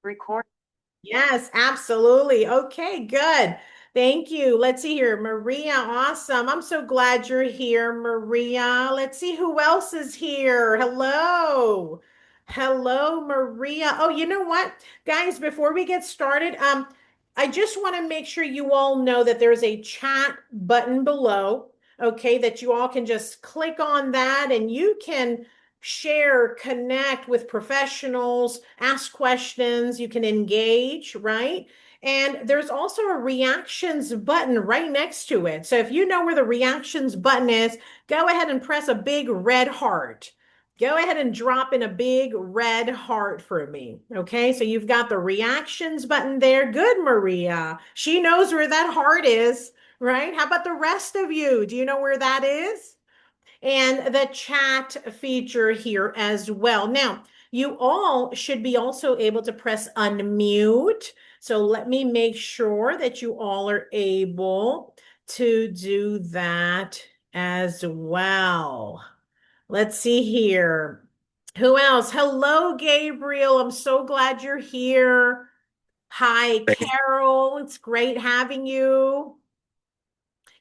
Record. Yes, absolutely. Okay, good. Thank you. Let's see here. Maria, awesome. I'm so glad you're here, Maria. Let's see who else is here. Hello. Hello, Maria. Oh, you know what? Guys, before we get started, I just want to make sure you all know that there's a chat button below, okay, that you all can just click on that and you can share, connect with professionals, ask questions, you can engage, right? And there's also a reactions button right next to it. So if you know where the reactions button is, go ahead and press a big red heart. Go ahead and drop in a big red heart for me. Okay, so you've got the reactions button there. Good, Maria. She knows where that heart is, right? How about the rest of you? Do you know where that is? And the chat feature here as well. Now, you all should be also able to press unmute. So let me make sure that you all are able to do that as well. Let's see here. Who else? Hello, Gabriel. I'm so glad you're here. Hi, Thank Carol. It's great having you.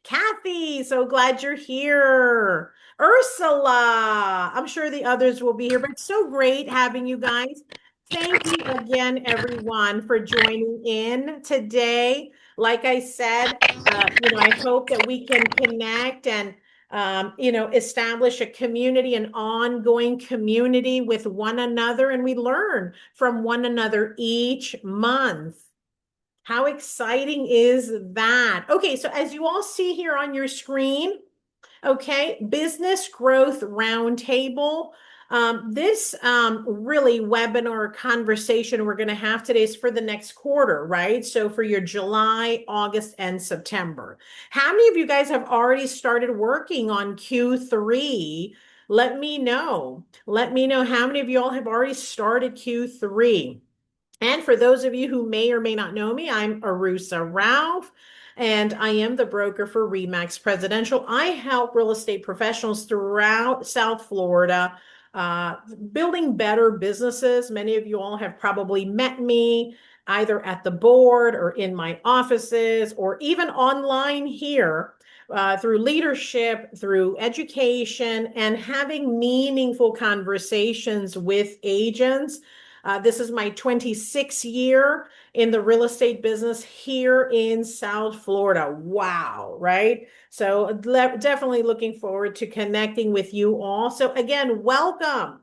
Kathy, so glad you're here. Ursula, I'm sure the others will be here, but it's so great having you guys. Thank you again, everyone, for joining in today. Like I said, I hope that we can connect and, establish a community, an ongoing community with one another, and we learn from one another each month. How exciting is that? Okay, so as you all see here on your screen, okay, Business Growth Roundtable. This really webinar conversation we're going to have today is for the next quarter, right? So for your July, August, and September. How many of you guys have already started working on Q3? Let me know. Let me know how many of you all have already started Q3. And for those of you who may or may not know me, I'm Aroosa Rauf, and I am the broker for Remax Presidential. I help real estate professionals throughout South Florida uh, building better businesses. Many of you all have probably met me either at the board or in my offices or even online here. Through leadership, through education, and having meaningful conversations with agents. This is my 26th year in the real estate business here in South Florida. Wow, right? So definitely looking forward to connecting with you all. So again, welcome.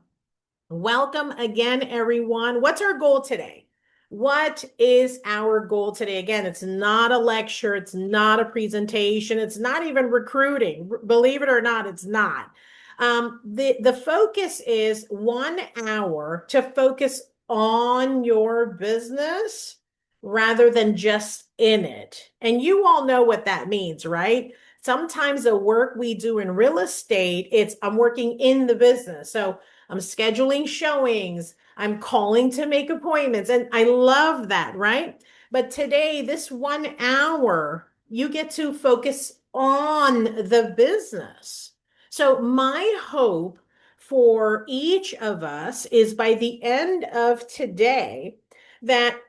Welcome again, everyone. What's our goal today? What is our goal today? Again, it's not a lecture, it's not a presentation, it's not even recruiting. Believe it or not, it's not. The focus is 1 hour to focus on your business rather than just in it. And you all know what that means, right? Sometimes the work we do in real estate, it's I'm working in the business. So I'm scheduling showings. I'm calling to make appointments. And I love that, right? But today, this 1 hour, you get to focus on the business. So, my hope for each of us is by the end of today that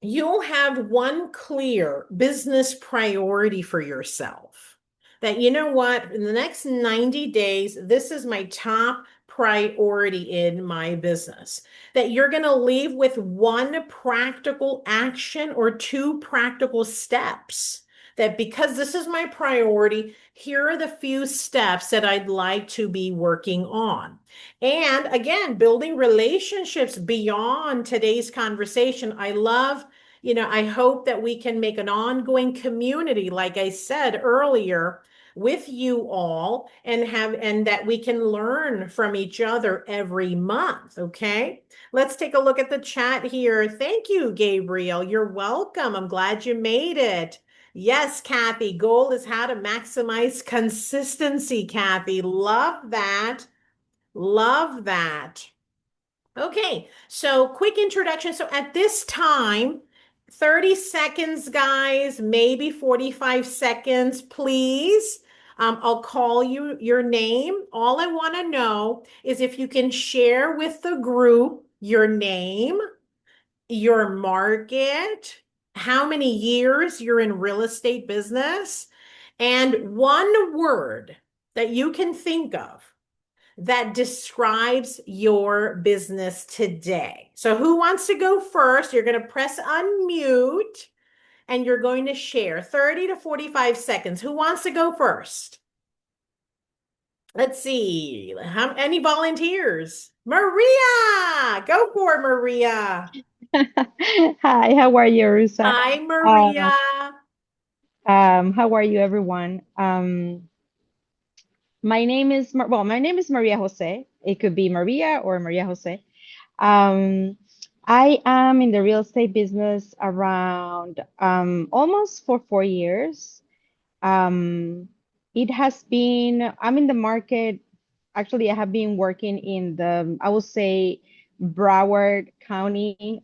you'll have one clear business priority for yourself. That you know what, in the next 90 days, this is my top priority in my business. That you're going to leave with one practical action or two practical steps. That because this is my priority, here are the few steps that I'd like to be working on. And again, building relationships beyond today's conversation. I hope that we can make an ongoing community, like I said earlier, with you all and that we can learn from each other every month. Okay. Let's take a look at the chat here. Thank you, Gabriel. You're welcome. I'm glad you made it. Yes, Kathy, goal is how to maximize consistency, Kathy. Love that. Love that. Okay, so quick introduction. So at this time, 30 seconds, guys, maybe 45 seconds, please. I'll call you your name. All I want to know is if you can share with the group your name, your market, how many years you're in real estate business, and one word that you can think of that describes your business today. So, who wants to go first? You're going to press unmute and you're going to share 30 to 45 seconds. Who wants to go first? Let's see. Any volunteers? Maria, go for it, Maria. Hi, how are you, Aroosa? Hi, Uh, Maria. how are you, everyone? My name is Maria Jose. It could be Maria or Maria Jose. Um, I am in the real estate business around almost for 4 years. Um, it has been, I'm in the market. Actually, I have been working in I would say, Broward County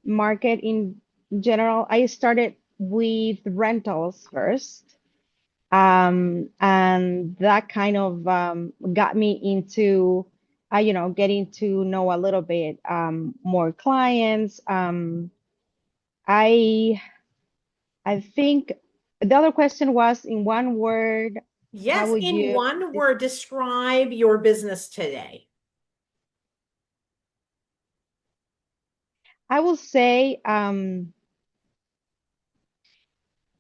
market in general. I started with rentals first, and that kind of got me into, getting to know a little bit more clients. I I think the other question was, in one word, how Yes, would in you? one word, describe your business today. I will say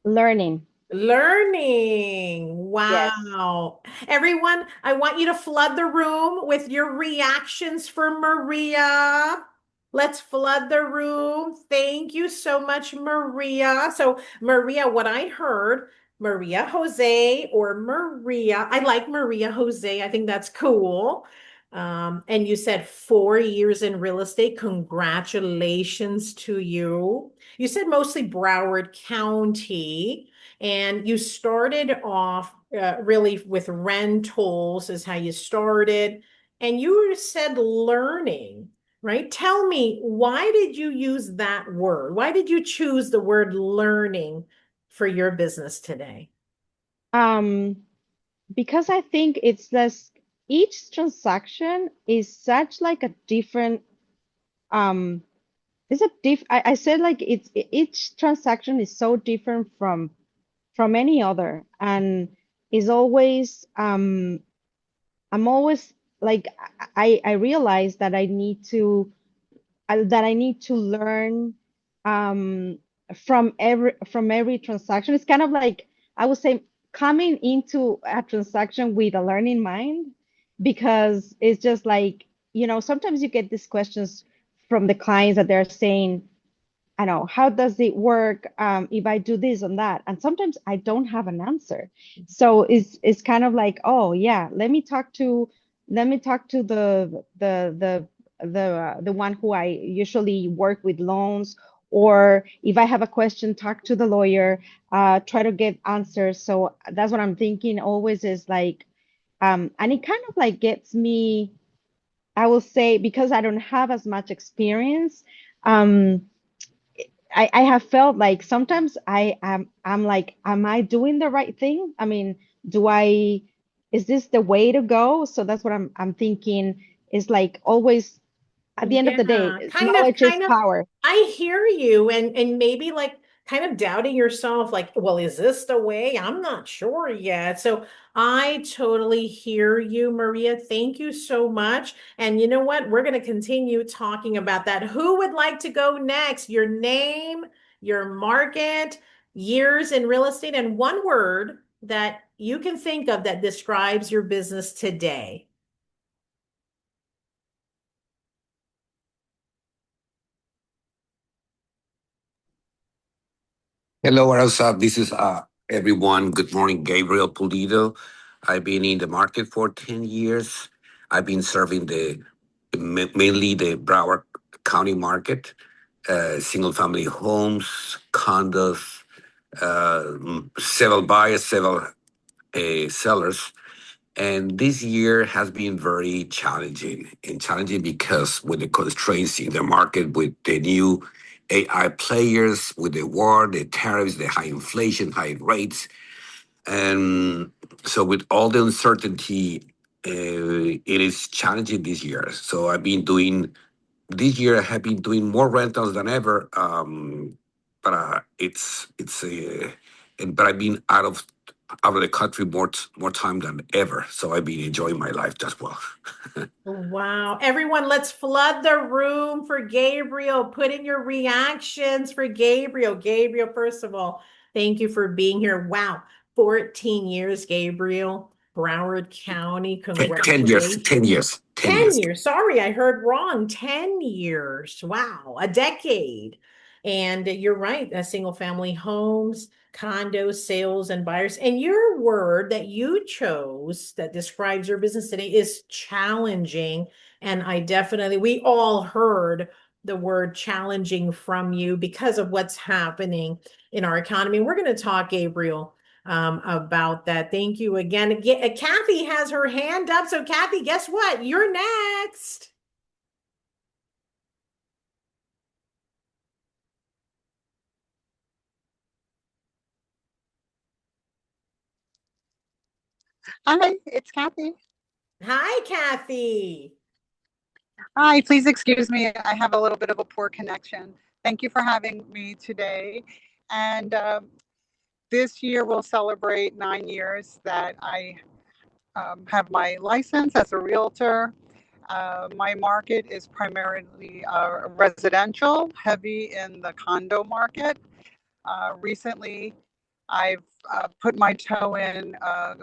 learning. Learning. Yes. Wow. Everyone, I want you to flood the room with your reactions for Maria. Let's flood the room. Thank you so much, Maria. So, Maria, what I heard, Maria Jose or Maria, I like Maria Jose. I think that's cool. And you said 4 years in real estate. Congratulations to you. You said mostly Broward County. And you started off really with rentals, is how you started. And you said learning, right? Tell me, why did you use that word? Why did you choose the word learning for your business today? Um, because I think it's this, each transaction is such like a different um it's a I said like each transaction is so different from any other, and is always I'm always like, I realize that I need to learn um, from every transaction. It's kind of like, I would say, coming into a transaction with a learning mind, because it's just like, sometimes you get these questions from the clients that they're saying, I know, how does it work if I do this and that? And sometimes I don't have an answer. So it's kind of like, oh yeah, let me talk to the one who I usually work with loans, or if I have a question, talk to the lawyer, try to get answers. So that's what I'm thinking always, is like, and it kind of like gets me, I will say, because I don't have as much experience. Um, I have felt like sometimes I'm like, am I doing the right thing? I mean, do I is this the way to go? So that's what I'm thinking, is like, always at the end of the day, Yeah, knowledge is kind of. power. I hear you, and maybe like kind of doubting yourself, like, well, is this the way? I'm not sure yet. So I totally hear you, Maria. Thank you so much. And you know what? We're going to continue talking about that. Who would like to go next? Your name, your market, years in real estate, and one word that you can think of that describes your business today. Hello, Aroosa. This is everyone. Good morning, Gabriel Pulido. I've been in the market for 10 years. I've been serving mainly the Broward County market, single family homes, condos, several buyers, several sellers. And this year has been very challenging, and challenging because with the constraints in the market, with the new AI players, with the war, the tariffs, the high inflation, high rates. And so with all the uncertainty, it is challenging this year. So I've been doing this year I have been doing more rentals than ever. But but I've been out of the country more time than ever. So I've been enjoying my life as well. Wow. Everyone, let's flood the room for Gabriel. Put in your reactions for Gabriel. Gabriel, first of all, thank you for being here. Wow. 14 years, Gabriel. Broward County, 10 years, congratulations. 10 years, 10 10 years. years. Sorry, I heard wrong. 10 years. Wow. A decade. And you're right. Single family homes, condos, sales, and buyers. And your word that you chose that describes your business today is challenging. And we all heard the word challenging from you because of what's happening in our economy. We're going to talk, Gabriel, about that. Thank you again. Kathy has her hand up. So, Kathy, guess what? You're next. Hi, it's Kathy. Hi, Kathy. Hi, please excuse me. I have a little bit of a poor connection. Thank you for having me today. And this year we'll celebrate 9 years that I have my license as a realtor. My market is primarily residential, heavy in the condo market. Recently, I've put my toe in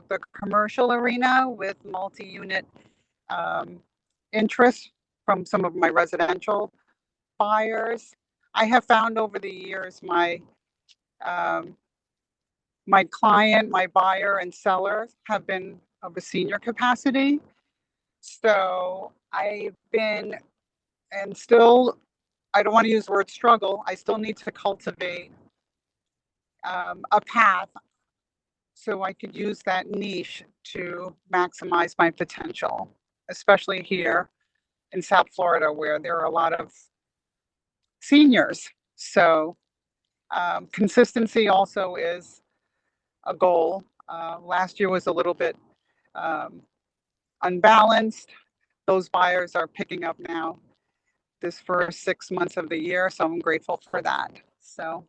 the commercial arena with multi-unit interest from some of my residential buyers. I have found over the years my client, my buyer, and seller have been of a senior capacity. So I've been and still, I don't want to use the word struggle. I still need to cultivate a path so I could use that niche to maximize my potential, especially here in South Florida, where there are a lot of seniors. So consistency also is a goal. Last year was a little bit unbalanced. Those buyers are picking up now this first 6 months of the year. So I'm grateful for that. So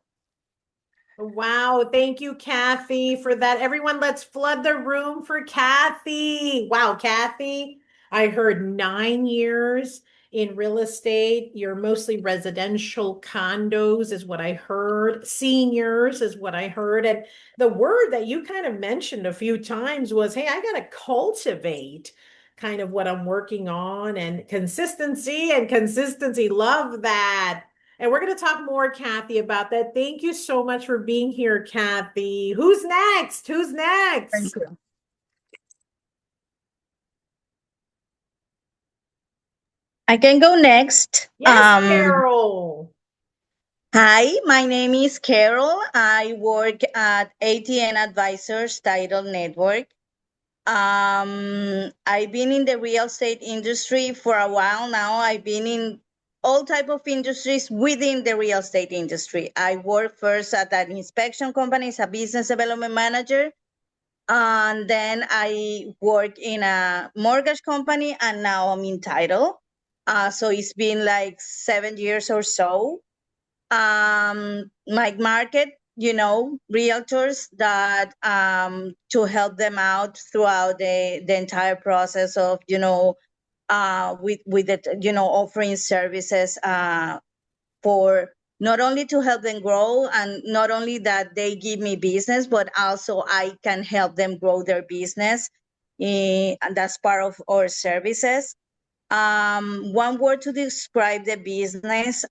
Wow. Thank you, Kathy, for that. Everyone, let's flood the room for Kathy. Wow, Kathy, I heard 9 years in real estate. You're mostly residential condos, is what I heard. Seniors is what I heard. And the word that you kind of mentioned a few times was, hey, I got to cultivate kind of what I'm working on and consistency and consistency. Love that. And we're going to talk more, Kathy, about that. Thank you so much for being here, Kathy. Who's next? Who's next? thank you. I can go next. Yes, Carol. Hi, my name is Carol. I work at ATN Advisors Title Network. I've been in the real estate industry for a while now. I've been in all type of industries within the real estate industry. I worked first at an inspection company as a business development manager. And then I work in a mortgage company, and now I'm in title. So it's been like 7 years or so. My market, realtors that to help them out throughout the entire process of, with the, offering services for not only to help them grow and not only that they give me business, but also I can help them grow their business. And that's part of our services. One word to describe the business,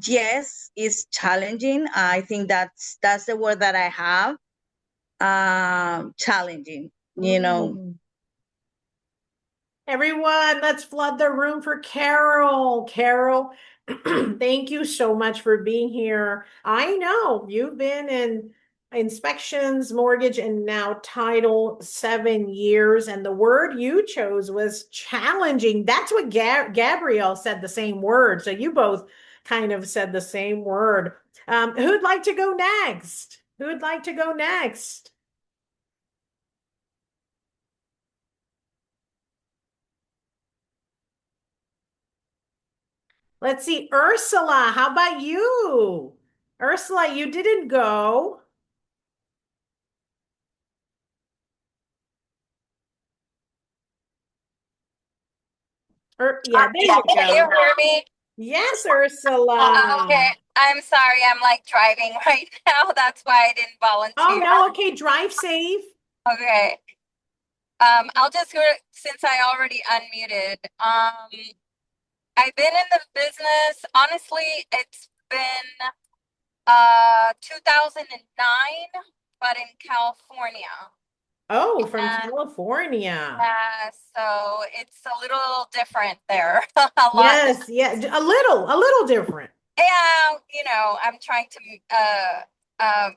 yes, it's challenging. I think that's the word that I have. Challenging, Everyone, let's flood the room for Carol. Carol, thank you so much for being here. I know you've been in inspections, mortgage, and now title 7 years. And the word you chose was challenging. That's what Gabrielle said, the same word. So you both kind of said the same word. Who'd like to go next? Who'd like to go next? Let's see. Ursula, how about you? Ursula, you didn't go. Yeah, there Yeah, you can you go. hear me? Yes, Ursula. Okay, I'm sorry, I'm like driving right now. That's why I didn't Oh, volunteer. no. Okay. Drive safe. Okay. I'll just go since I already unmuted. I've been in the business, honestly, it's been 2009, but in California. Oh, from And California. so it's a little different there. A lot. Yes. Yeah. A little different. Yeah, I'm trying to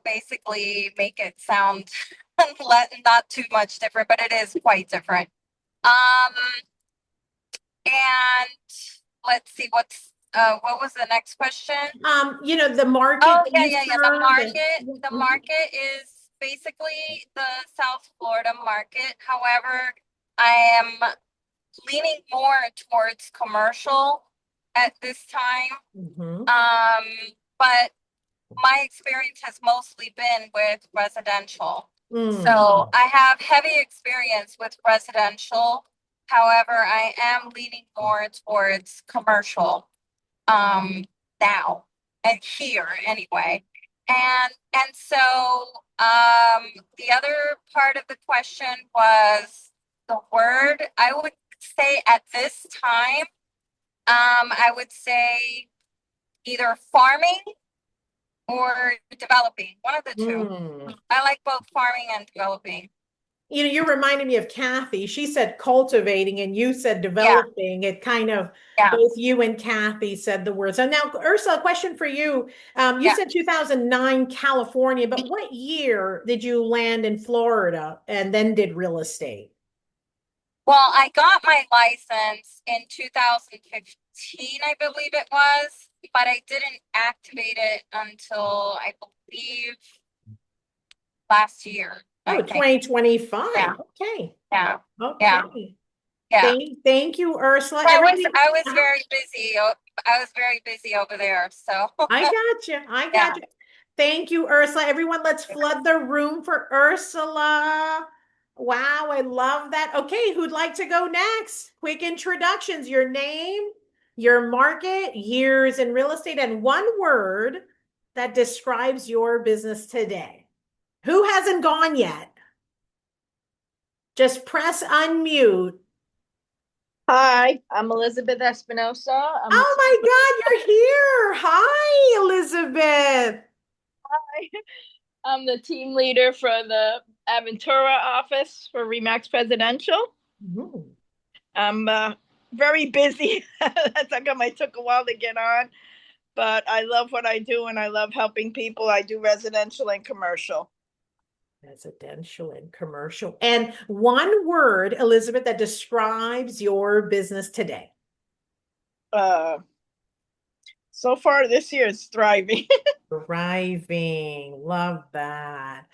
basically make it sound not too much different, but it is quite different. Um, and let's see what was the next question? The market Oh, that yeah, you yeah, yeah. serve The market is basically the South Florida market. However, I am leaning more towards commercial at this time. Mhm. But my experience has mostly been with residential. Mm. So I have heavy experience with residential. However, I am leaning more towards commercial now and here anyway. And so the other part of the question was the word. I would say at this time, I would say either farming or developing, one of the two. Mm. I like both farming and developing. You're reminding me of Kathy. She said cultivating and you said developing. It kind of both you and Kathy said the words. So now, Ursula, a question for you. You said 2009 California, but what year did you land in Florida and then did real estate? Well, I got my license in 2015, I believe it was, but I didn't activate it until I believe last year. Oh, 2025. Yeah. Okay. Yeah. Okay. Yeah. Thank you, Ursula. I was very busy. I was very busy over there. So I got you. I got you. Thank you, Ursula. Everyone, let's flood the room for Ursula. Wow, I love that. Okay, who'd like to go next? Quick introductions, your name, your market, years in real estate, and one word that describes your business today. Who hasn't gone yet? Just press unmute. Hi, I'm Elizabeth Espinosa. Oh my God, you're here. Hi, Elizabeth. Hi. I'm the team leader for the Aventura office for Remax Presidential. Ooh. I'm very busy. That's how come I took a while to get on. But I love what I do and I love helping people. I do residential and commercial. Residential and commercial. And one word, Elizabeth, that describes your business today. So far this year is thriving. Thriving. Love that.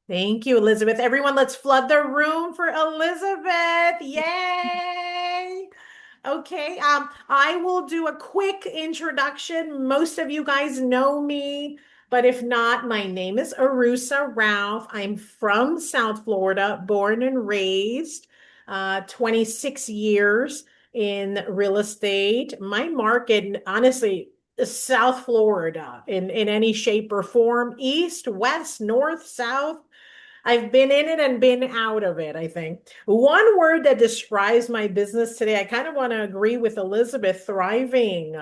Thank you, Elizabeth. Everyone, let's flood the room for Elizabeth. Yay. Okay, I will do a quick introduction. Most of you guys know me, but if not, my name is Aroosa Rauf. I'm from South Florida, born and raised, 26 years in real estate. My market, honestly, is South Florida in any shape or form, east, west, north, south. I've been in it and been out of it, I think. One word that describes my business today, I kind of want to agree with Elizabeth, thriving,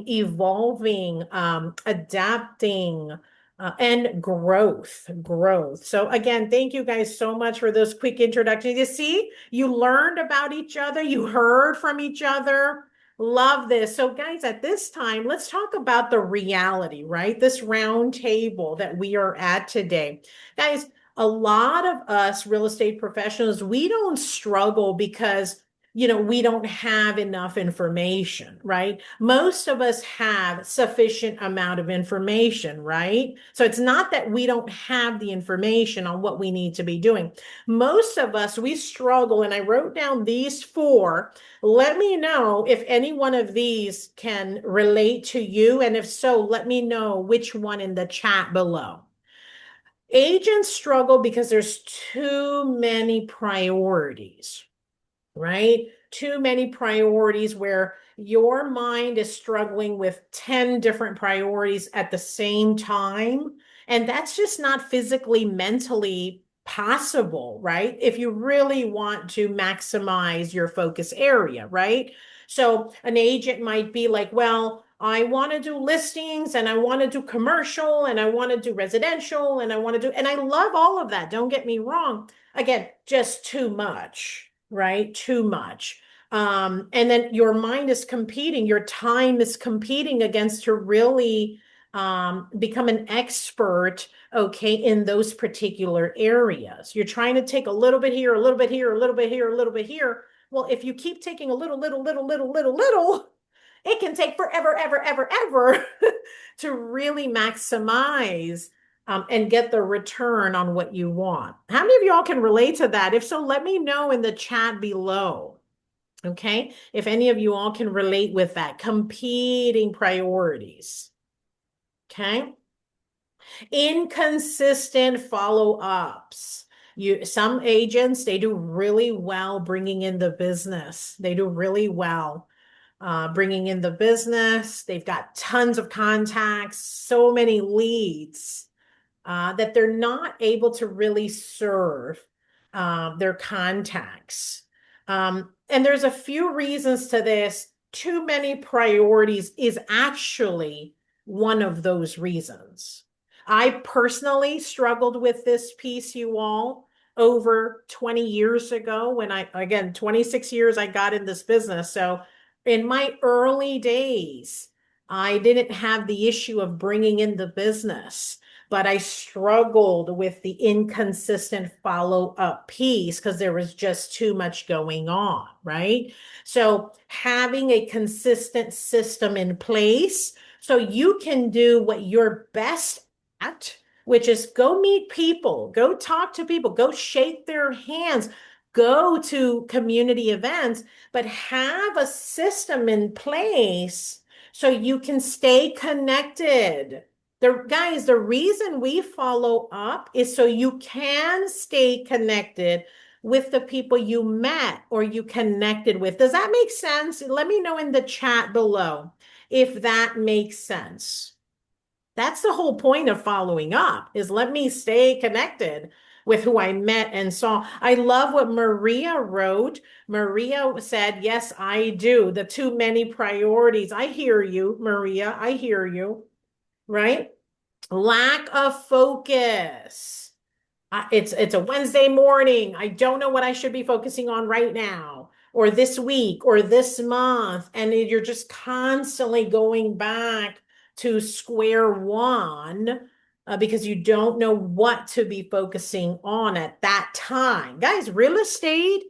evolving, adapting, and growth. So again, thank you guys so much for those quick introductions. You see, you learned about each other, you heard from each other. Love this. So guys, at this time, let's talk about the reality, right? This round table that we are at today. Guys, a lot of us real estate professionals, we don't struggle because we don't have enough information, right? Most of us have sufficient amount of information, right? So it's not that we don't have the information on what we need to be doing. Most of us, we struggle, and I wrote down these 4. Let me know if any one of these can relate to you, and if so, let me know which one in the chat below. Agents struggle because there's too many priorities, right? Too many priorities where your mind is struggling with 10 different priorities at the same time. And that's just not physically, mentally possible, right? If you really want to maximize your focus area, right? So an agent might be like, well, I want to do listings and I want to do commercial and I want to do residential and and I love all of that. Don't get me wrong. Again, just too much, right? Too much. And then your mind is competing, your time is competing against to really become an expert, okay, in those particular areas. You're trying to take a little bit here, a little bit here, a little bit here, a little bit here. Well, if you keep taking a little, it can take forever, ever to really maximize and get the return on what you want. How many of y'all can relate to that? If so, let me know in the chat below. Okay, if any of you all can relate with that, competing priorities. Okay, inconsistent follow-ups. Some agents, they do really well bringing in the business. They do really well bringing in the business. They've got tons of contacts, so many leads that they're not able to really serve their contacts. And there's a few reasons to this. Too many priorities is actually one of those reasons. I personally struggled with this piece, you all, over 20 years ago when again, 26 years I got in this business. So in my early days, I didn't have the issue of bringing in the business, but I struggled with the inconsistent follow-up piece because there was just too much going on, right? So having a consistent system in place so you can do what you're best at, which is go meet people, go talk to people, go shake their hands, go to community events, but have a system in place so you can stay connected. Guys, the reason we follow up is so you can stay connected with the people you met or you connected with. Does that make sense? Let me know in the chat below if that makes sense. That's the whole point of following up, is let me stay connected with who I met and saw. I love what Maria wrote. Maria said, yes, I do. The too many priorities. I hear you, Maria. I hear you. Right? Lack of focus. It's a Wednesday morning. I don't know what I should be focusing on right now, or this week, or this month. And you're just constantly going back to square one because you don't know what to be focusing on at that time. Guys, real estate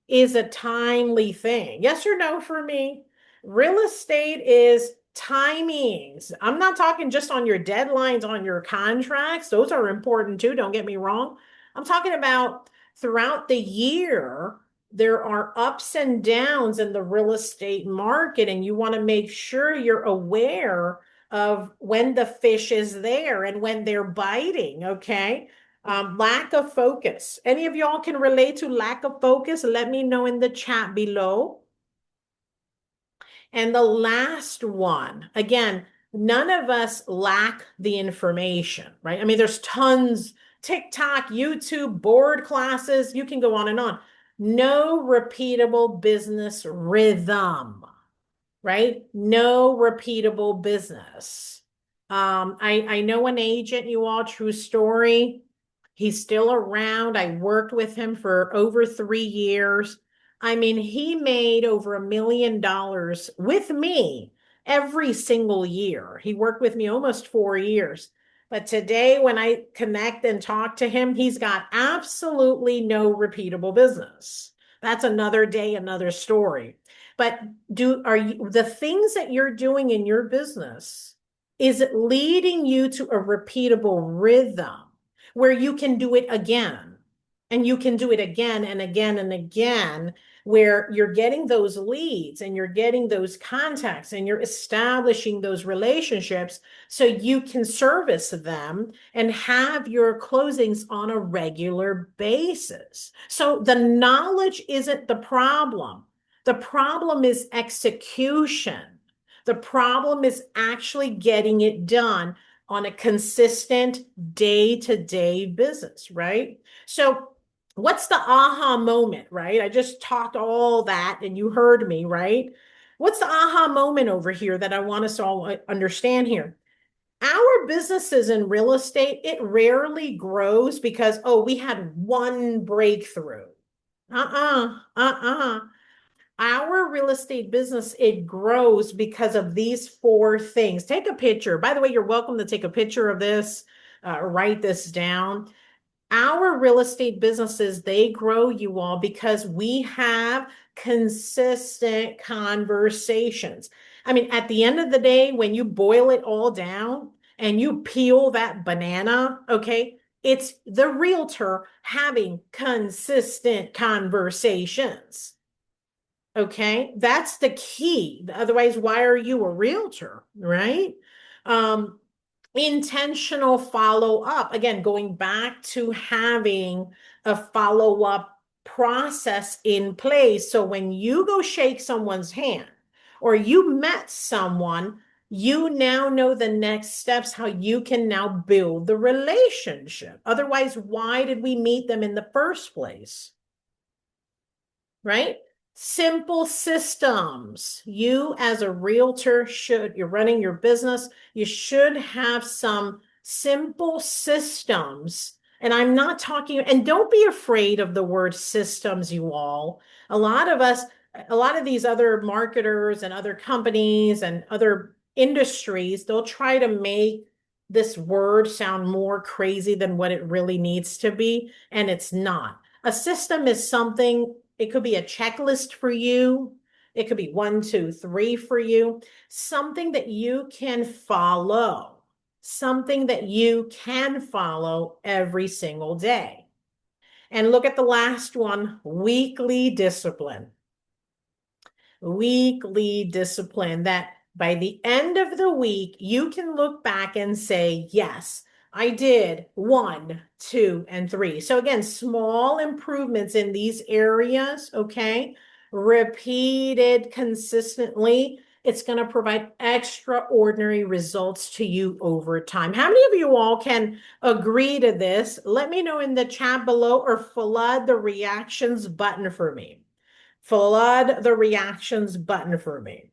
is a timely thing. Yes or no for me? Real estate is timings. I'm not talking just on your deadlines, on your contracts. Those are important too. Don't get me wrong. I'm talking about throughout the year, there are ups and downs in the real estate market, and you want to make sure you're aware of when the fish is there and when they're biting. Okay. Lack of focus. Any of y'all can relate to lack of focus? Let me know in the chat below. And the last one, again, none of us lack the information, right? I mean, there's tons, TikTok, YouTube, board classes, you can go on and on. No repeatable business rhythm, right? No repeatable business. I know an agent, you all, true story. He's still around. I worked with him for over 3 years. I mean, he made over $1 million with me every single year. He worked with me almost 4 years. But today, when I connect and talk to him, he's got absolutely no repeatable business. That's another day, another story. But are you, the things that you're doing in your business, is it leading you to a repeatable rhythm where you can do it again and you can do it again and again and again, where you're getting those leads and you're getting those contacts and you're establishing those relationships so you can service them and have your closings on a regular basis. So the knowledge isn't the problem. The problem is execution. The problem is actually getting it done on a consistent day-to-day business, right? So what's the aha moment, right? I just talked all that and you heard me, right? What's the aha moment over here that I want us all understand here? Our businesses in real estate, it rarely grows because, oh, we had one breakthrough. Our real estate business, it grows because of these four things. Take a picture. By the way, you're welcome to take a picture of this, write this down. Our real estate businesses, they grow, you all, because we have consistent conversations. I mean, at the end of the day, when you boil it all down and you peel that banana, okay, it's the realtor having consistent conversations. Okay, that's the key. Otherwise, why are you a realtor, right? Intentional follow-up. Again, going back to having a follow-up process in place. So when you go shake someone's hand or you met someone, you now know the next steps, how you can now build the relationship. Otherwise, why did we meet them in the first place? Right? Simple systems. You as a realtor you're running your business, you should have some simple systems. And I'm not talking, and don't be afraid of the word systems, you all. A lot of these other marketers and other companies and other industries, they'll try to make this word sound more crazy than what it really needs to be, and it's not. A system is something. It could be a checklist for you. It could be 1, 2, 3 for you. Something that you can follow. Something that you can follow every single day. And look at the last one, weekly discipline. Weekly discipline, that by the end of the week, you can look back and say, yes, I did 1, 2, and 3. So again, small improvements in these areas, okay? Repeated consistently, it's going to provide extraordinary results to you over time. How many of you all can agree to this? Let me know in the chat below or flood the reactions button for me. Flood the reactions button for me.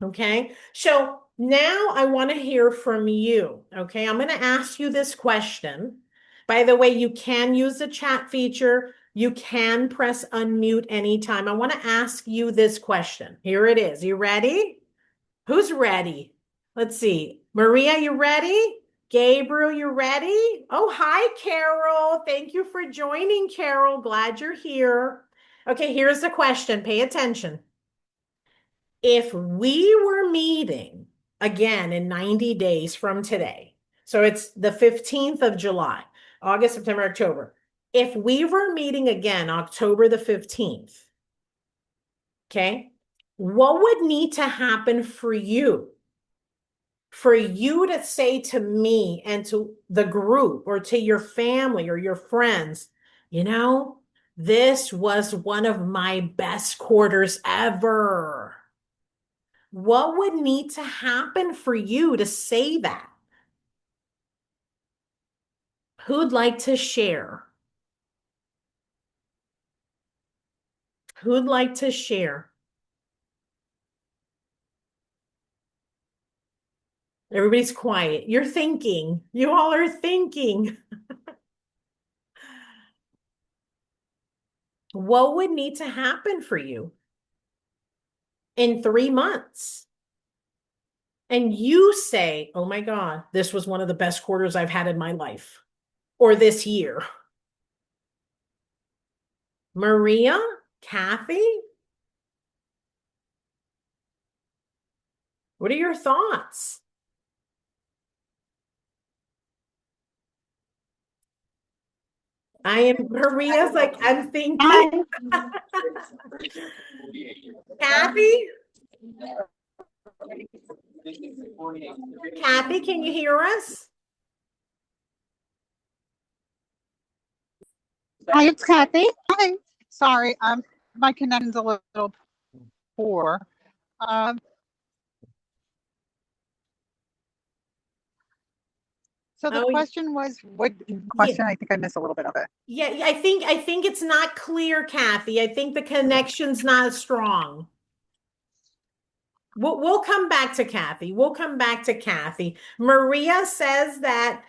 Okay, so now I want to hear from you. Okay, I'm going to ask you this question. By the way, you can use the chat feature. You can press unmute anytime. I want to ask you this question. Here it is. You ready? Who's ready? Let's see. Maria, you ready? Gabriel, you ready? Oh, hi, Carol. Thank you for joining, Carol. Glad you're here. Okay, here's the question. Pay attention. If we were meeting again in 90 days from today, so it's the 15th of July, August, September, October. If we were meeting again October the 15th, okay, what would need to happen for you to say to me and to the group or to your family or your friends, you know, this was one of my best quarters ever? What would need to happen for you to say that? Who'd like to share? Who'd like to share? Everybody's quiet. You're thinking. You all are thinking. What would need to happen for you in 3 months? And you say, oh my God, this was one of the best quarters I've had in my life, or this year. Maria, Kathy? What are your thoughts? I am, Maria's like, I'm thinking. Kathy? Kathy, can you hear us? Hi, it's Kathy. Hi. Sorry, my connection's a little poor. So the question was, what question? I think I missed a little bit of it. Yeah, I think it's not clear, Kathy. I think the connection's not strong. We'll come back to Kathy. We'll come back to Kathy. Maria says that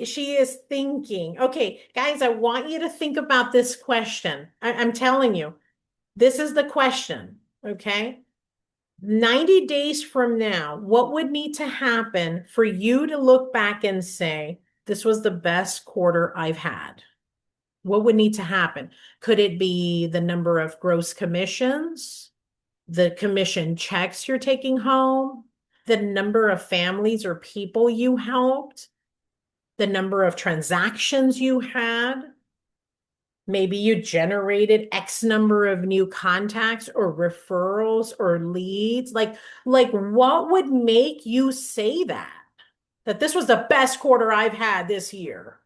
she is thinking. Okay, guys, I want you to think about this question. I'm telling you, this is the question. Okay. 90 days from now, what would need to happen for you to look back and say, this was the best quarter I've had? What would need to happen? Could it be the number of gross commissions, the commission checks you're taking home, the number of families or people you helped, the number of transactions you had? Maybe you generated X number of new contacts or referrals or leads. Like what would make you say that this was the best quarter I've had this year?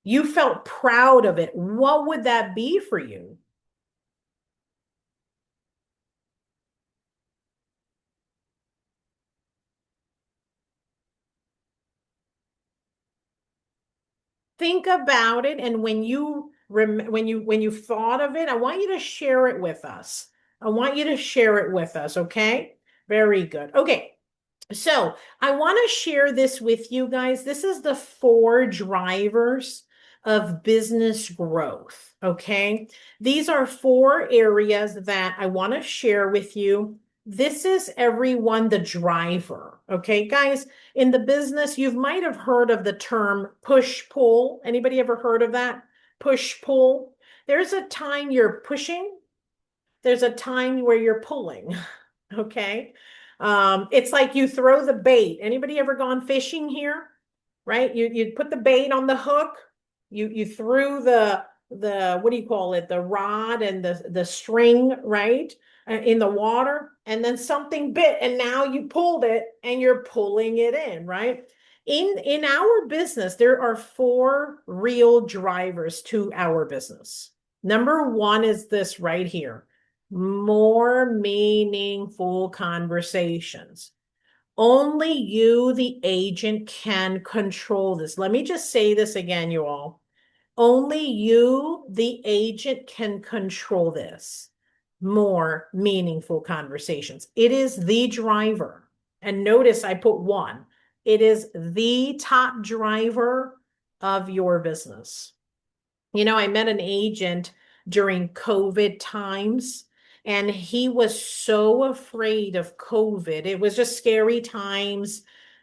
You felt proud of it. What would that be for you? Think about it, and when you've thought of it, I want you to share it with us. I want you to share it with us, okay? Very good. Okay. So I want to share this with you guys. This is the 4 drivers of business growth. Okay. These are 4 areas that I want to share with you. This is everyone the driver. Okay, guys, in the business, you might have heard of the term push pull. Anybody ever heard of that? Push pull. There's a time you're pushing. There's a time where you're pulling. Okay. It's like you throw the bait. Anybody ever gone fishing here? Right? You put the bait on the hook. You threw the what do you call it? The rod and the string, right? In the water, and then something bit, and now you pulled it and you're pulling it in, right? In our business, there are 4 real drivers to our business. Number 1 is this right here. More meaningful conversations. Only you, the agent, can control this. Let me just say this again, you all. Only you, the agent, can control this. More meaningful conversations. It is the driver. And notice I put 1. It is the top driver of your business. You know, I met an agent during COVID times, and he was so afraid of COVID. It was just scary times,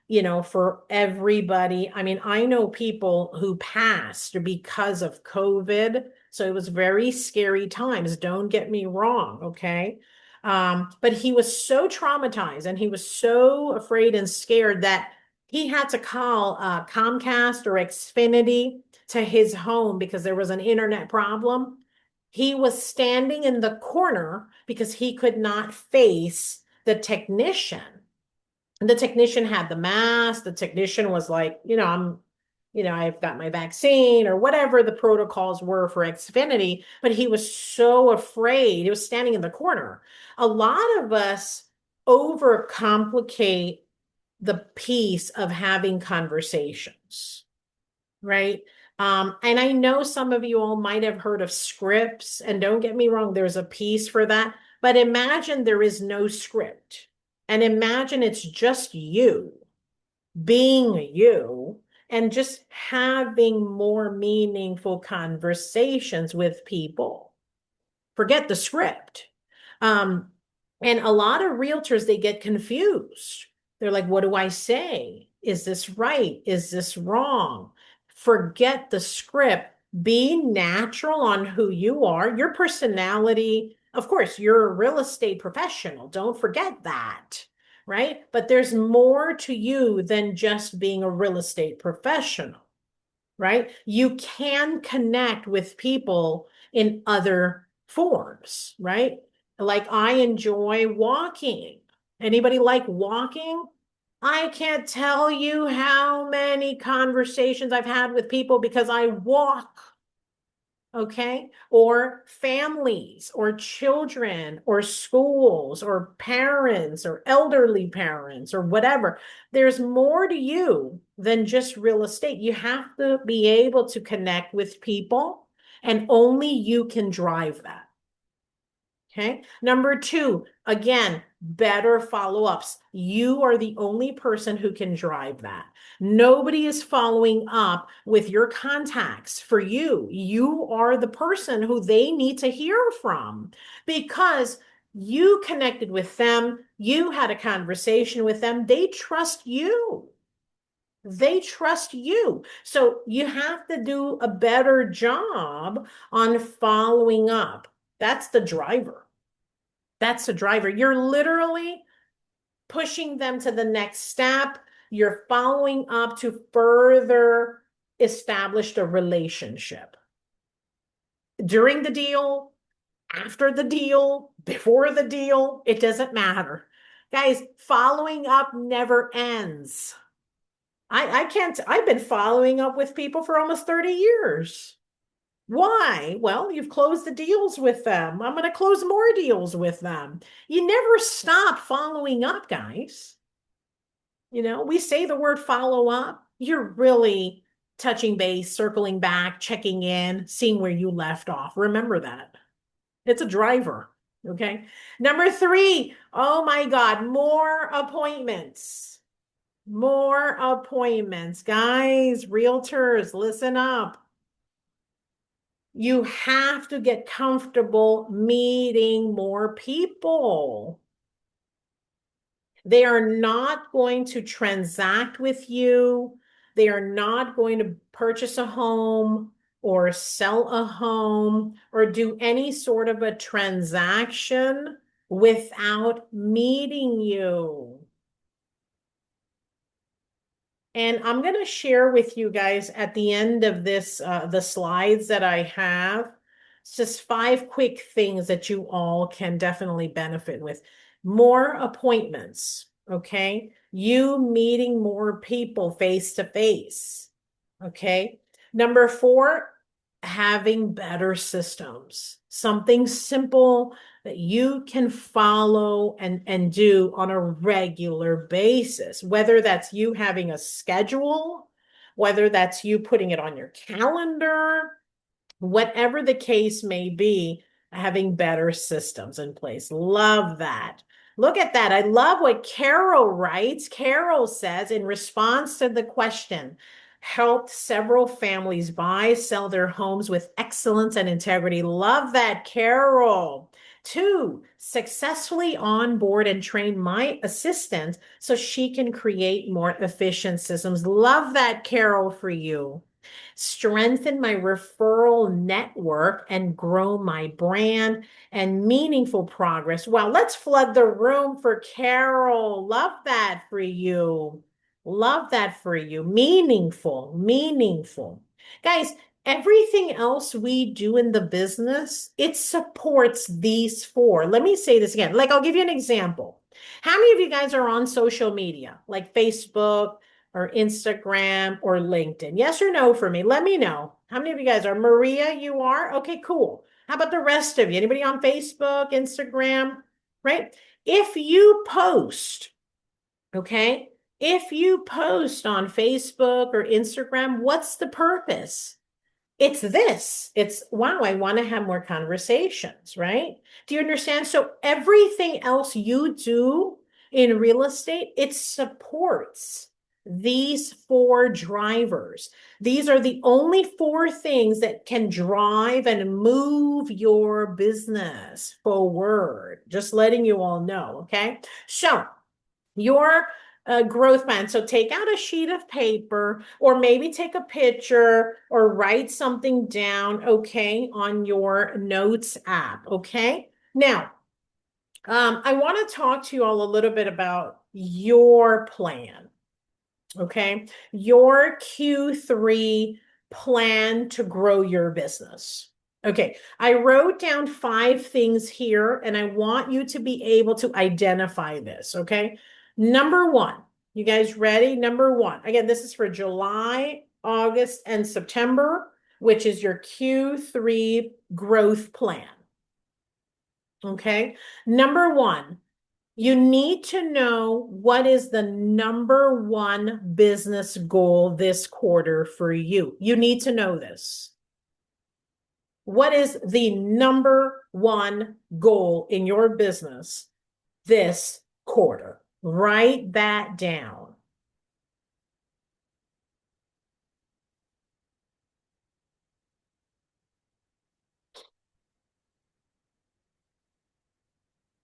you know, for everybody. I mean, I know people who passed because of COVID. So it was very scary times. Don't get me wrong. Okay. But he was so traumatized and he was so afraid and scared that he had to call Comcast or Xfinity to his home because there was an internet problem. He was standing in the corner because he could not face the technician. And the technician had the mask. The technician was like, I've got my vaccine or whatever the protocols were for Xfinity, but he was so afraid. He was standing in the corner. A lot of us overcomplicate the piece of having conversations, right? And I know some of you all might have heard of scripts, and don't get me wrong, there's a piece for that, but imagine there is no script, and imagine it's just you being you and just having more meaningful conversations with people. Forget the script. And a lot of realtors, they get confused. They're like, what do I say? Is this right? Is this wrong? Forget the script. Be natural on who you are, your personality. Of course, you're a real estate professional. Don't forget that, right? But there's more to you than just being a real estate professional, right? You can connect with people in other forms, right? Like I enjoy walking. Anybody like walking? I can't tell you how many conversations I've had with people because I walk, okay? Or families, or children, or schools, or parents, or elderly parents, or whatever. There's more to you than just real estate. You have to be able to connect with people, and only you can drive that. Okay. Number two, again, better follow-ups. You are the only person who can drive that. Nobody is following up with your contacts for you. You are the person who they need to hear from because you connected with them. You had a conversation with them. They trust you. They trust you. So you have to do a better job on following up. That's the driver. That's the driver. You're literally pushing them to the next step. You're following up to further establish the relationship. During the deal, after the deal, before the deal, it doesn't matter. Guys, following up never ends. I've been following up with people for almost 30 years. Why? Well, you've closed the deals with them. I'm going to close more deals with them. You never stop following up, guys. You know, we say the word follow up. You're really touching base, circling back, checking in, seeing where you left off. Remember that. It's a driver. Okay. Number three, oh my God, more appointments. More appointments. Guys, realtors, listen up. You have to get comfortable meeting more people. They are not going to transact with you. They are not going to purchase a home or sell a home or do any sort of a transaction without meeting you. And I'm going to share with you guys at the end of this, the slides that I have. It's just 5 quick things that you all can definitely benefit with. More appointments, okay? You meeting more people face to face, okay? Number 4, having better systems. Something simple that you can follow and do on a regular basis, whether that's you having a schedule, whether that's you putting it on your calendar, whatever the case may be, having better systems in place. Love that. Look at that. I love what Carol writes. Carol says, in response to the question, helped several families buy, sell their homes with excellence and integrity. Love that, Carol. 2, successfully onboard and train my assistant so she can create more efficient systems. Love that, Carol, for you. Strengthen my referral network and grow my brand and meaningful progress. Well, let's flood the room for Carol. Love that for you. Love that for you. Meaningful, meaningful. Guys, everything else we do in the business, it supports these 4. Let me say this again. Like, I'll give you an example. How many of you guys are on social media, like Facebook or Instagram or LinkedIn? Yes or no for me? Let me know. How many of you guys are? Maria, you are? Okay, cool. How about the rest of you? Anybody on Facebook, Instagram, right? If you post, okay, if you post on Facebook or Instagram, what's the purpose? It's this. It's, wow, I want to have more conversations, right? Do you understand? So everything else you do in real estate, it supports these 4 drivers. These are the only 4 things that can drive and move your business forward. Just letting you all know, okay? So your a growth plan. So take out a sheet of paper, or maybe take a picture or write something down, okay, on your notes app, okay? Now, I want to talk to you all a little bit about your plan, okay? Your Q3 plan to grow your business. Okay, I wrote down 5 things here, and I want you to be able to identify this, okay? Number 1, you guys ready? Number 1, again, this is for July, August, and September, which is your Q3 growth plan. Okay, number 1, you need to know what is the number 1 business goal this quarter for you. You need to know this. What is the number 1 goal in your business this quarter? Write that down.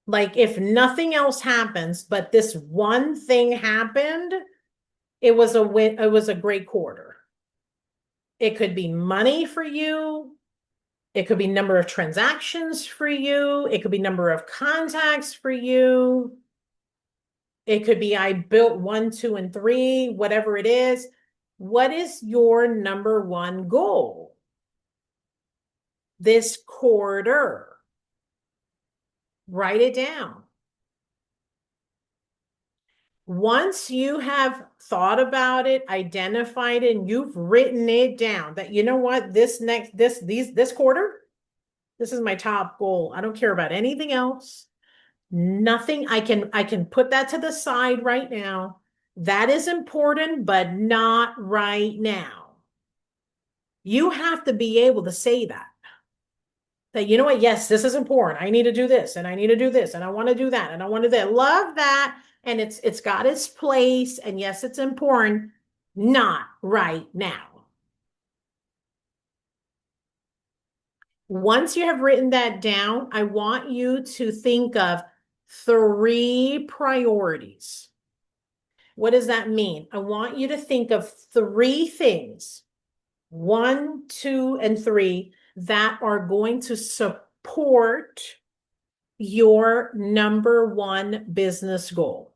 Like, if nothing else happens, but this one thing happened, it was a win, it was a great quarter. It could be money for you. It could be number of transactions for you. It could be number of contacts for you. It could be I built 1, 2, and 3, whatever it is. What is your number 1 goal this quarter? Write it down. Once you have thought about it, identified it, and you've written it down, that you know what, this quarter, this is my top goal. I don't care about anything else. Nothing. I can put that to the side right now. That is important, but not right now. You have to be able to say that. That, you know what, yes, this is important. I need to do this, and I need to do this, and I want to do that, and I want to do that. Love that. And it's got its place, and yes, it's important, not right now. Once you have written that down, I want you to think of 3 priorities. What does that mean? I want you to think of 3 things, 1, 2, and 3, that are going to support your number 1 business goal.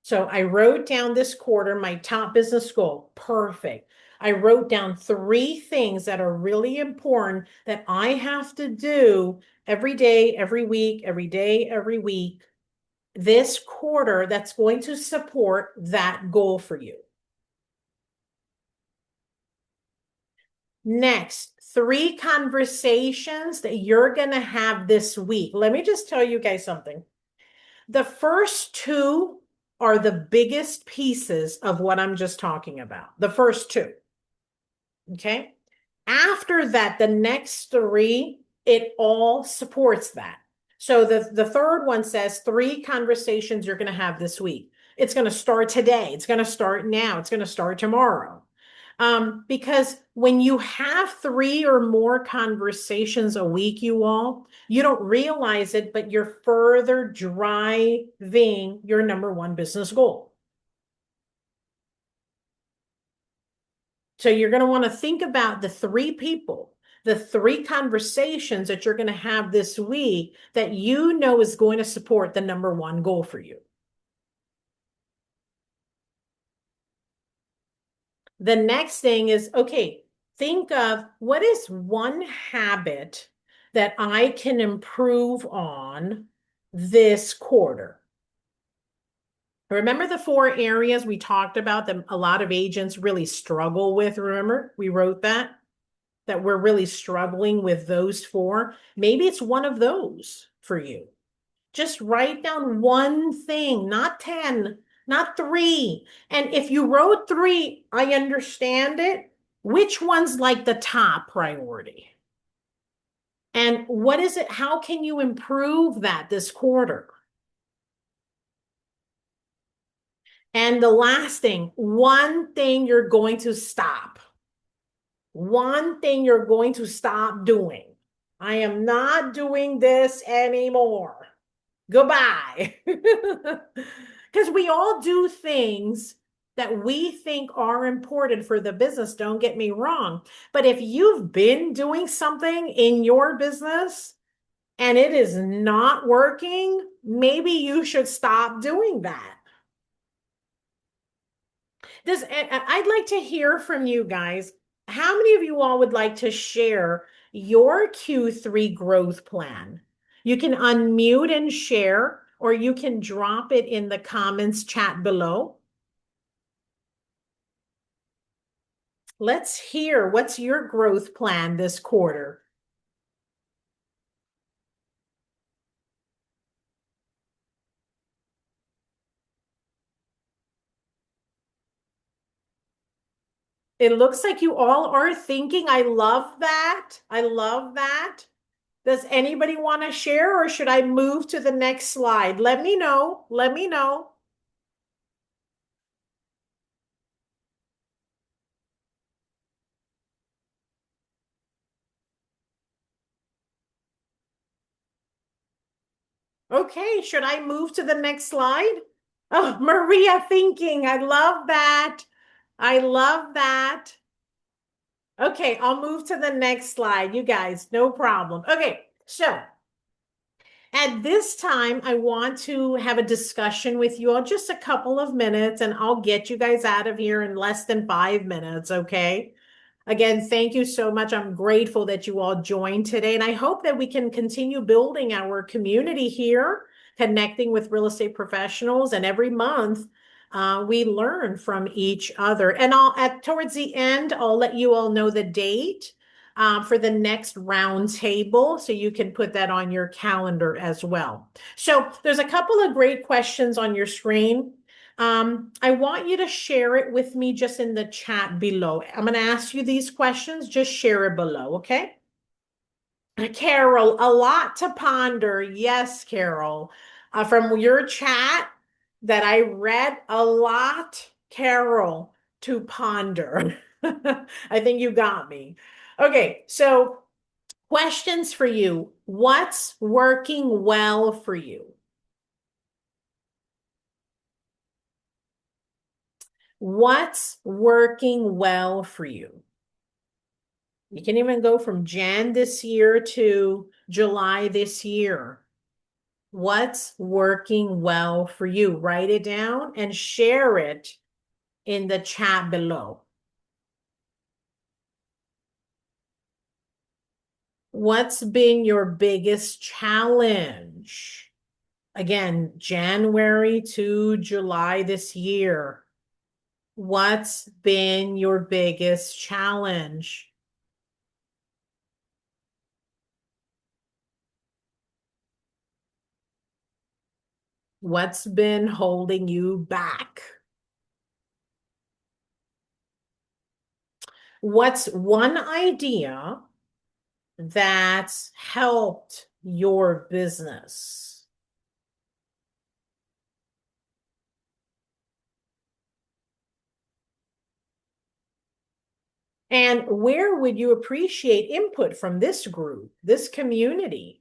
So I wrote down this quarter, my top business goal. Perfect. I wrote down 3 things that are really important that I have to do every day, every week, every day, every week, this quarter, that's going to support that goal for you. Next, 3 conversations that you're going to have this week. Let me just tell you guys something. The first 2 are the biggest pieces of what I'm just talking about. The first 2. Okay. After that, the next 3, it all supports that. So the third one says 3 conversations you're going to have this week. It's going to start today. It's going to start now. It's going to start tomorrow. Because when you have 3 or more conversations a week, you don't realize it, but you're further driving your number 1 business goal. So you're going to want to think about the 3 people, the 3 conversations that you're going to have this week that you know is going to support the number 1 goal for you. The next thing is, okay, think of what is 1 habit that I can improve on this quarter. Remember the 4 areas we talked about that a lot of agents really struggle with? Remember, we wrote that we're really struggling with those 4. Maybe it's one of those for you. Just write down 1 thing, not 10, not 3. And if you wrote 3, I understand it. Which one's like the top priority? And what is it? How can you improve that this quarter? And the last thing, 1 thing you're going to stop. 1 thing you're going to stop doing. I am not doing this anymore. Goodbye. Because we all do things that we think are important for the business. Don't get me wrong. But if you've been doing something in your business and it is not working, maybe you should stop doing that. I'd like to hear from you guys. How many of you all would like to share your Q3 growth plan? You can unmute and share, or you can drop it in the comments chat below. Let's hear, what's your growth plan this quarter? It looks like you all are thinking. I love that. I love that. Does anybody want to share, or should I move to the next slide? Let me know. Let me know. Okay, should I move to the next slide? Oh, Maria thinking. I love that. I love that. Okay, I'll move to the next slide, you guys, no problem. Okay, so at this time, I want to have a discussion with you all, just a couple of minutes, and I'll get you guys out of here in less than 5 minutes, okay? Again, thank you so much. I'm grateful that you all joined today, and I hope that we can continue building our community here, connecting with real estate professionals, and every month we learn from each other. And towards the end, I'll let you all know the date for the next round table, so you can put that on your calendar as well. So there's a couple of great questions on your screen. I want you to share it with me just in the chat below. I'm going to ask you these questions. Just share it below, okay? Carol, a lot to ponder. Yes, Carol. From your chat that I read, a lot, Carol, to ponder. I think you got me. Okay, so questions for you. What's working well for you? What's working well for you? You can even go from Jan this year to July this year. What's working well for you? Write it down and share it in the chat below. What's been your biggest challenge? Again, January to July this year. What's been your biggest challenge? What's been holding you back? What's one idea that's helped your business? And where would you appreciate input from this group, this community?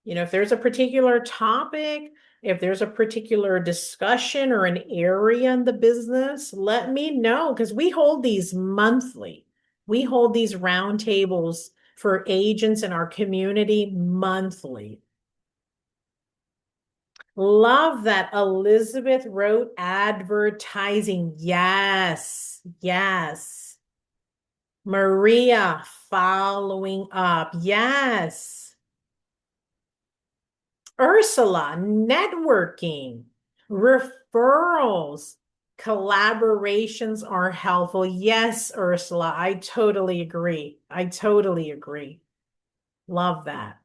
You know, if there's a particular topic, if there's a particular discussion or an area in the business, let me know, because we hold these monthly. We hold these roundtables for agents in our community monthly. Love that Elizabeth wrote advertising. Yes, yes. Maria following up. Yes. Ursula, networking, referrals, collaborations are helpful. Yes, Ursula, I totally agree. I totally agree. Love that.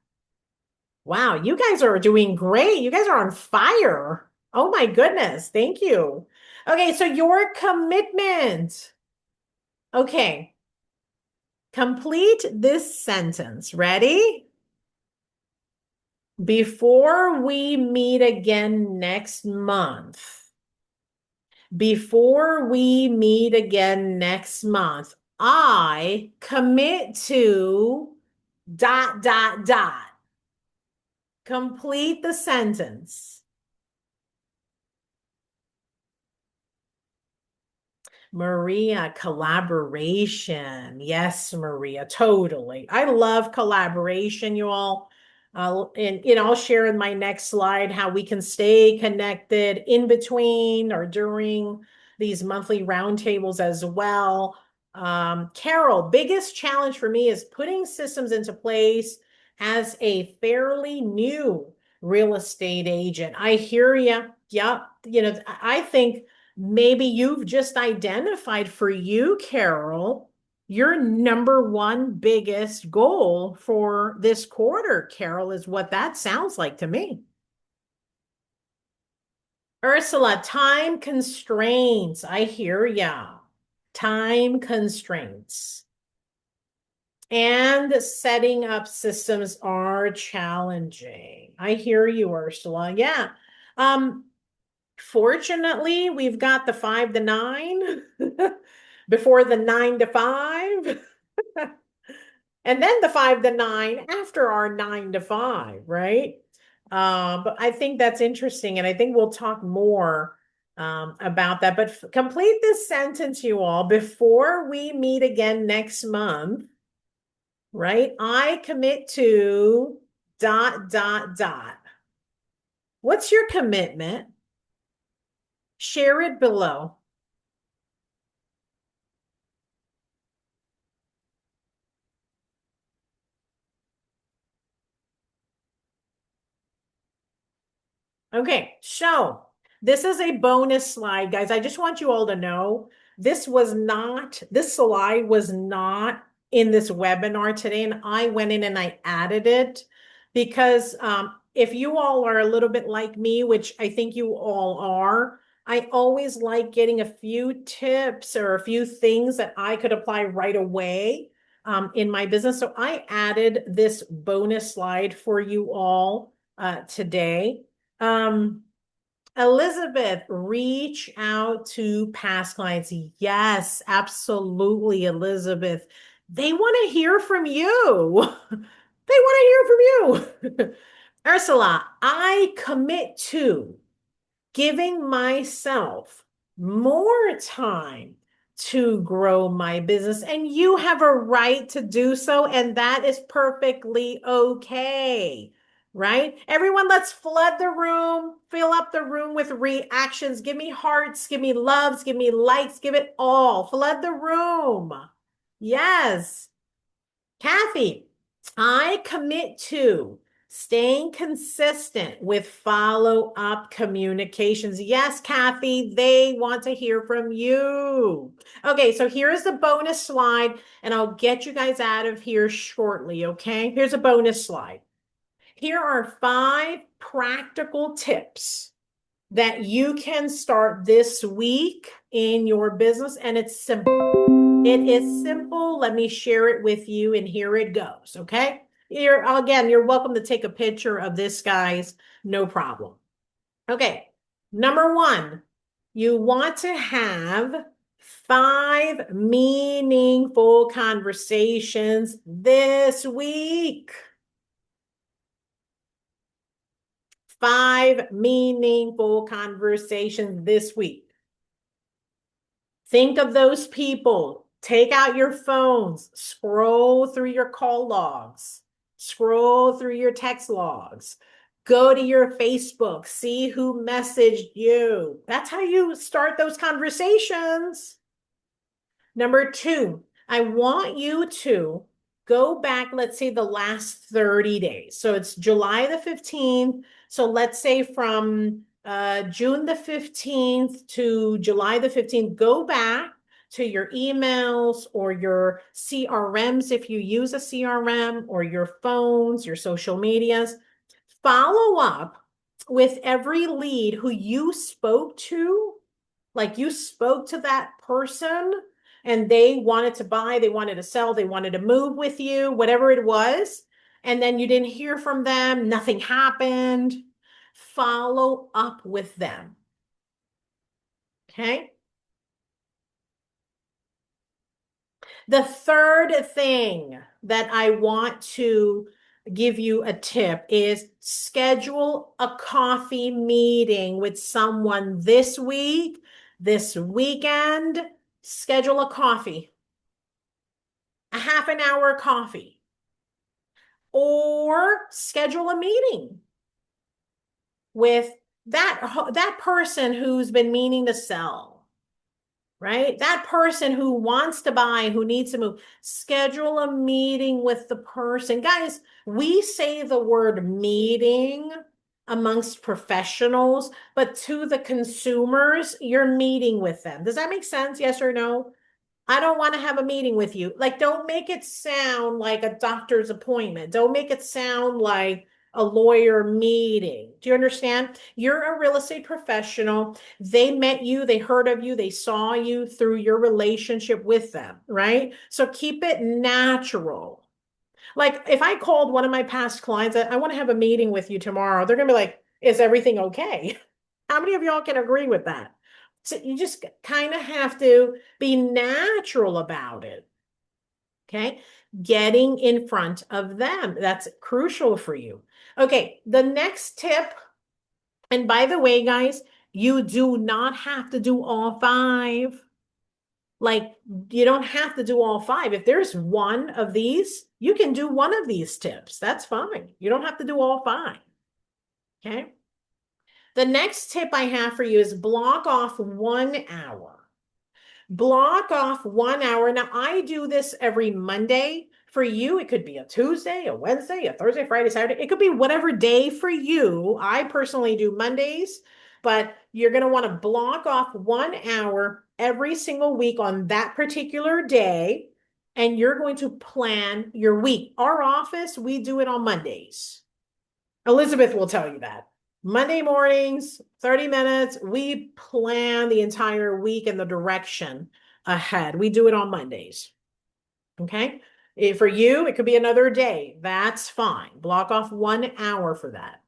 Wow, you guys are doing great. You guys are on fire. Oh my goodness. Thank you. Okay, so your commitment. Okay. Complete this sentence. Ready? Before we meet again next month, I commit to dot, dot, dot. Complete the sentence. Maria, collaboration. Yes, Maria, totally. I love collaboration, you all. And I'll share in my next slide how we can stay connected in between or during these monthly roundtables as well. Carol, biggest challenge for me is putting systems into place as a fairly new real estate agent. I hear you. Yep. I think maybe you've just identified for you, Carol, your number one biggest goal for this quarter, Carol, is what that sounds like to me. Ursula, time constraints. I hear ya. Time constraints. And setting up systems are challenging. I hear you, Ursula. Yeah. Fortunately, we've got the 5 to 9 before the 9 to 5. And then the 5 to 9 after our 9 to 5, right? But I think that's interesting. And I think we'll talk more about that. But complete this sentence, you all, before we meet again next month, right? I commit to ... What's your commitment? Share it below. Okay, so this is a bonus slide, guys. I just want you all to know this slide was not in this webinar today, and I went in and I added it because if you all are a little bit like me, which I think you all are, I always like getting a few tips or a few things that I could apply right away in my business. So I added this bonus slide for you all today. Elizabeth, reach out to past clients. Yes, absolutely, Elizabeth. They want to hear from you. They want to hear from you. Ursula, I commit to giving myself more time to grow my business, and you have a right to do so, and that is perfectly okay. Right? Everyone, let's flood the room, fill up the room with reactions. Give me hearts, give me loves, give me likes, give it all. Flood the room. Yes. Kathy, I commit to staying consistent with follow-up communications. Yes, Kathy, they want to hear from you. Okay, so here's the bonus slide, and I'll get you guys out of here shortly, okay? Here's a bonus slide. Here are 5 practical tips that you can start this week in your business, and it's simple. It is simple. Let me share it with you, and here it goes, okay? You're welcome to take a picture of this, guys. No problem. Okay, number 1, you want to have 5 meaningful conversations this week. 5 meaningful conversations this week. Think of those people. Take out your phones. Scroll through your call logs. Scroll through your text logs. Go to your Facebook. See who messaged you. That's how you start those conversations. Number 2, I want you to go back, let's say the last 30 days. So it's July the 15th. So let's say from June the 15th to July the 15th, go back to your emails or your CRMs if you use a CRM, or your phones, your social medias. Follow up with every lead who you spoke to, like you spoke to that person and they wanted to buy, they wanted to sell, they wanted to move with you, whatever it was, and then you didn't hear from them, nothing happened. Follow up with them. Okay? The third thing that I want to give you a tip is schedule a coffee meeting with someone this week, this weekend. Schedule a coffee, a half an hour coffee, or schedule a meeting with that person who's been meaning to sell, right? That person who wants to buy, who needs to move. Schedule a meeting with the person. Guys, we say the word meeting amongst professionals, but to the consumers, you're meeting with them. Does that make sense? Yes or no? I don't want to have a meeting with you. Like, don't make it sound like a doctor's appointment. Don't make it sound like a lawyer meeting. Do you understand? You're a real estate professional. They met you, they heard of you, they saw you through your relationship with them, right? So keep it natural. Like, if I called one of my past clients, I want to have a meeting with you tomorrow, they're going to be like, is everything okay? How many of y'all can agree with that? So you just kind of have to be natural about it. Okay. Getting in front of them. That's crucial for you. Okay. The next tip, and by the way, guys, you do not have to do all 5. Like, you don't have to do all 5. If there's one of these, you can do one of these tips. That's fine. You don't have to do all 5. Okay. The next tip I have for you is block off 1 hour. Block off 1 hour. Now, I do this every Monday. For you, it could be a Tuesday, a Wednesday, a Thursday, Friday, Saturday. It could be whatever day for you. I personally do Mondays, but you're going to want to block off 1 hour every single week on that particular day, and you're going to plan your week. Our office, we do it on Mondays. Elizabeth will tell you that. Monday mornings, 30 minutes, we plan the entire week and the direction ahead. We do it on Mondays. Okay. For you, it could be another day. That's fine. Block off 1 hour for that.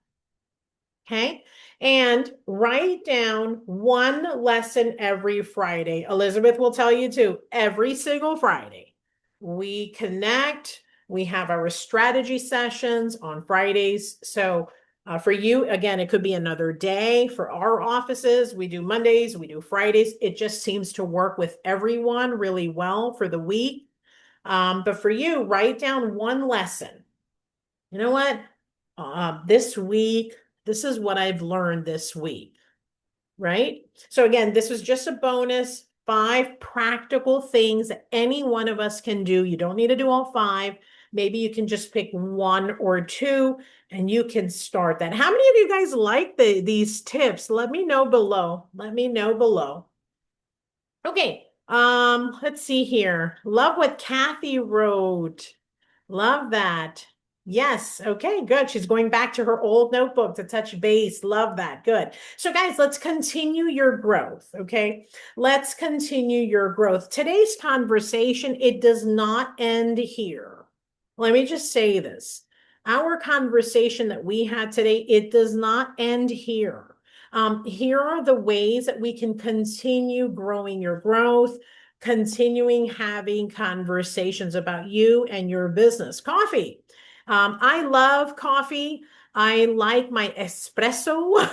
Okay. And write down one lesson every Friday. Elizabeth will tell you too, every single Friday. We connect. We have our strategy sessions on Fridays. So for you, again, it could be another day. For our offices, we do Mondays, we do Fridays. It just seems to work with everyone really well for the week. But for you, write down one lesson. You know what? This week, this is what I've learned this week, right? So again, this was just a bonus, 5 practical things that any one of us can do. You don't need to do all 5. Maybe you can just pick 1 or 2 and you can start that. How many of you guys like these tips? Let me know below. Let me know below. Okay. Let's see here. Love what Kathy wrote. Love that. Yes. Okay, good. She's going back to her old notebook to touch base. Love that. Good. So guys, let's continue your growth. Okay. Let's continue your growth. Today's conversation, it does not end here. Let me just say this. Our conversation that we had today, it does not end here. Here are the ways that we can continue growing your growth, continuing having conversations about you and your business. Coffee. I love coffee. I like my espresso.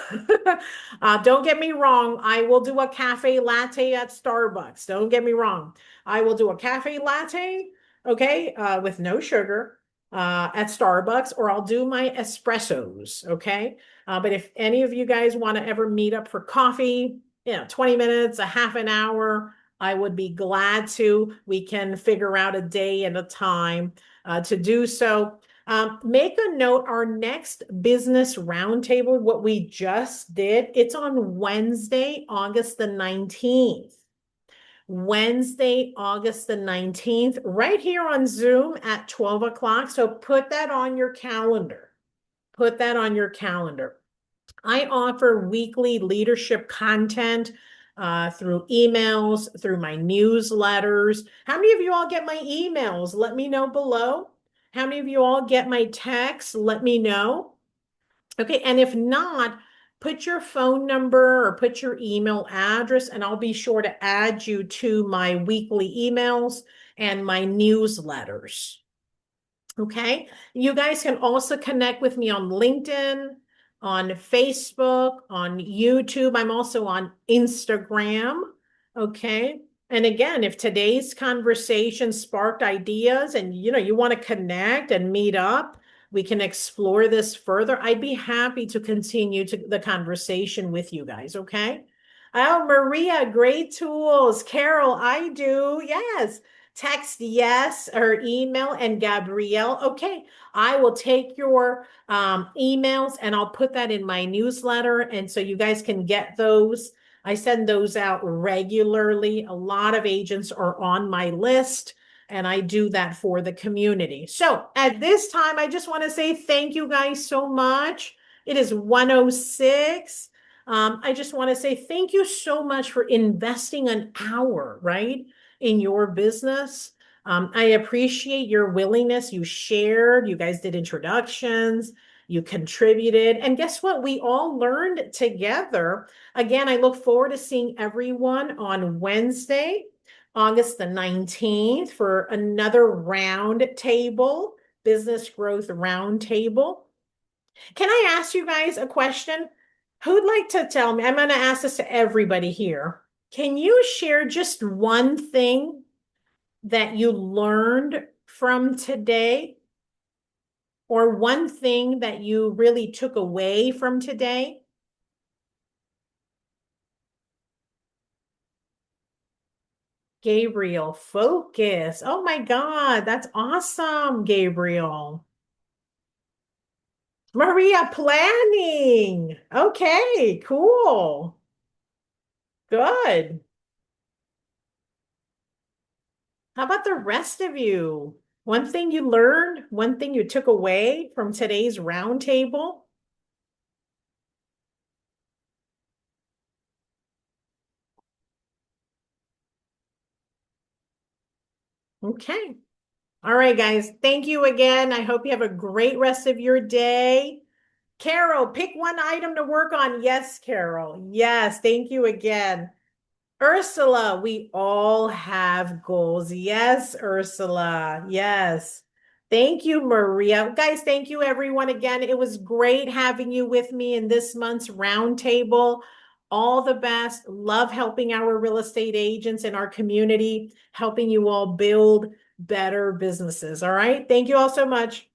Don't get me wrong. I will do a cafe latte at Starbucks. Don't get me wrong. I will do a cafe latte, okay, with no sugar at Starbucks, or I'll do my espressos, okay? But if any of you guys want to ever meet up for coffee, 20 minutes, a half an hour, I would be glad to. We can figure out a day and a time to do so. Make a note, our next business roundtable, what we just did, it's on Wednesday, August the 19th. Wednesday, August the 19th, right here on Zoom at 12 o'clock. So put that on your calendar. Put that on your calendar. I offer weekly leadership content through emails, through my newsletters. How many of you all get my emails? Let me know below. How many of you all get my texts? Let me know. Okay, and if not, put your phone number or put your email address, and I'll be sure to add you to my weekly emails and my newsletters. Okay. You guys can also connect with me on LinkedIn, on Facebook, on YouTube. I'm also on Instagram. Okay. And again, if today's conversation sparked ideas and you want to connect and meet up, we can explore this further. I'd be happy to continue the conversation with you guys. Okay. Oh, Maria, great tools. Carol, I do. Yes. Text yes or email. And Gabrielle, okay, I will take your emails and I'll put that in my newsletter. And so you guys can get those. I send those out regularly. A lot of agents are on my list and I do that for the community. So at this time, I just want to say thank you guys so much. It is 1:06. I just want to say thank you so much for investing an hour, right, in your business. I appreciate your willingness. You shared, you guys did introductions, you contributed, and guess what? We all learned together. Again, I look forward to seeing everyone on Wednesday, August the 19th, for another round table, Business Growth Roundtable. Can I ask you guys a question? Who'd like to tell me? I'm going to ask this to everybody here. Can you share just one thing that you learned from today? Or one thing that you really took away from today? Gabriel, focus. Oh my God, that's awesome, Gabriel. Maria, planning. Okay, cool. Good. How about the rest of you? One thing you learned, one thing you took away from today's roundtable? Okay. All right, guys. Thank you again. I hope you have a great rest of your day. Carol, pick one item to work on. Yes, Carol. Yes. Thank you again. Ursula, we all have goals. Yes, Ursula. Yes. Thank you, Maria. Guys, thank you everyone again. It was great having you with me in this month's roundtable. All the best. Love helping our real estate agents in our community, helping you all build better businesses. All right. Thank you all so much.